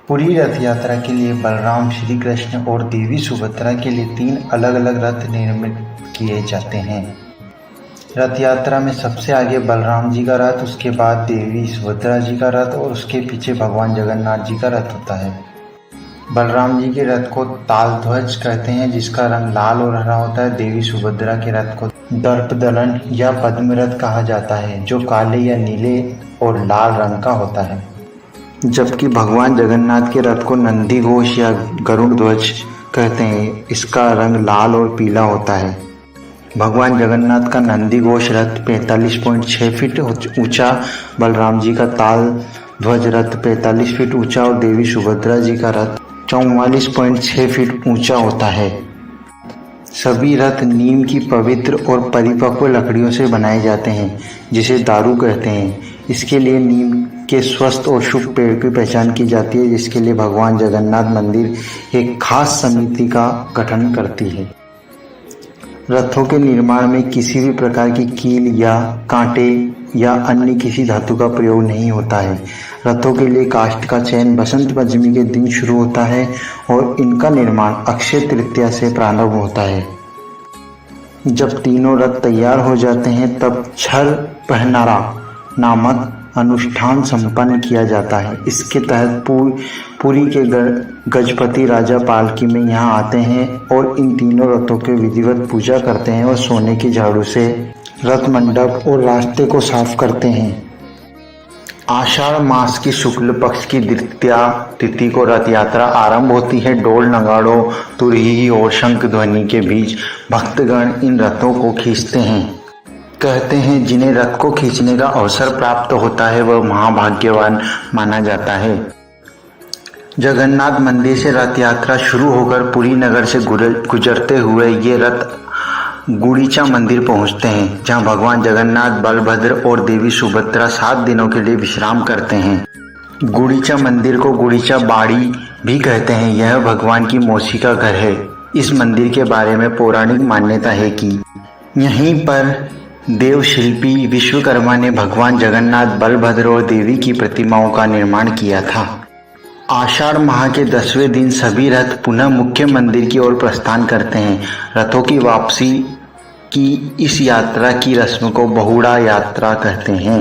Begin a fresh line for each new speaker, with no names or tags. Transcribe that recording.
पूरी रथ यात्रा के लिए बलराम, श्री कृष्ण और देवी सुभद्रा के लिए 3 अलग अलग रथ निर्मित किए जाते हैं। रथ यात्रा में सबसे आगे बलराम जी का रथ, उसके बाद देवी सुभद्रा जी का रथ और उसके पीछे भगवान जगन्नाथ जी का रथ होता है। बलराम जी के रथ को तालध्वज कहते हैं, जिसका रंग लाल और हरा होता है। देवी सुभद्रा के रथ को दर्पदलन या पद्म रथ कहा जाता है, जो काले या नीले और लाल रंग का होता है। जबकि भगवान जगन्नाथ के रथ को नंदी घोष या गरुड़ ध्वज कहते हैं, इसका रंग लाल और पीला होता है। भगवान जगन्नाथ का नंदी घोष रथ 45.6 फीट ऊंचा, बलराम जी का ताल ध्वज रथ 45 फीट ऊंचा और देवी सुभद्रा जी का रथ 44.6 फीट ऊंचा होता है। सभी रथ नीम की पवित्र और परिपक्व लकड़ियों से बनाए जाते हैं, जिसे दारू कहते हैं। इसके लिए नीम के स्वस्थ और शुभ पेड़ की पहचान की जाती है, जिसके लिए भगवान जगन्नाथ मंदिर एक खास समिति का गठन करती है। रथों के निर्माण में किसी भी प्रकार की कील या कांटे या अन्य किसी धातु का प्रयोग नहीं होता है। रथों के लिए काष्ठ का चयन बसंत पंचमी के दिन शुरू होता है और इनका निर्माण अक्षय तृतीया से प्रारंभ होता है। जब तीनों रथ तैयार हो जाते हैं, तब छर पहनारा नामक अनुष्ठान संपन्न किया जाता है। इसके तहत पुरी के गजपति राजा पालकी में यहाँ आते हैं और इन तीनों रथों के विधिवत पूजा करते हैं और सोने की झाड़ू से रथ मंडप और रास्ते को साफ करते हैं। आषाढ़ मास की शुक्ल पक्ष की द्वितीया तिथि को रथ यात्रा आरंभ होती है। ढोल, नगाड़ों, तुरही और शंख ध्वनि के बीच भक्तगण इन रथों को खींचते हैं। कहते हैं, जिन्हें रथ को खींचने का अवसर प्राप्त होता है वह महाभाग्यवान माना जाता है। जगन्नाथ मंदिर से रथ यात्रा शुरू होकर पुरी नगर से गुजरते हुए ये रथ गुड़ीचा मंदिर पहुंचते हैं, जहां भगवान जगन्नाथ, बलभद्र और देवी सुभद्रा 7 दिनों के लिए विश्राम करते हैं। गुड़ीचा मंदिर को गुड़ीचा बाड़ी भी कहते हैं। यह भगवान की मौसी का घर है। इस मंदिर के बारे में पौराणिक मान्यता है कि यहीं पर देव शिल्पी विश्वकर्मा ने भगवान जगन्नाथ, बलभद्र और देवी की प्रतिमाओं का निर्माण किया था। आषाढ़ माह के 10वें दिन सभी रथ पुनः मुख्य मंदिर की ओर प्रस्थान करते हैं। रथों की वापसी की इस यात्रा की रस्म को बहुड़ा यात्रा कहते हैं।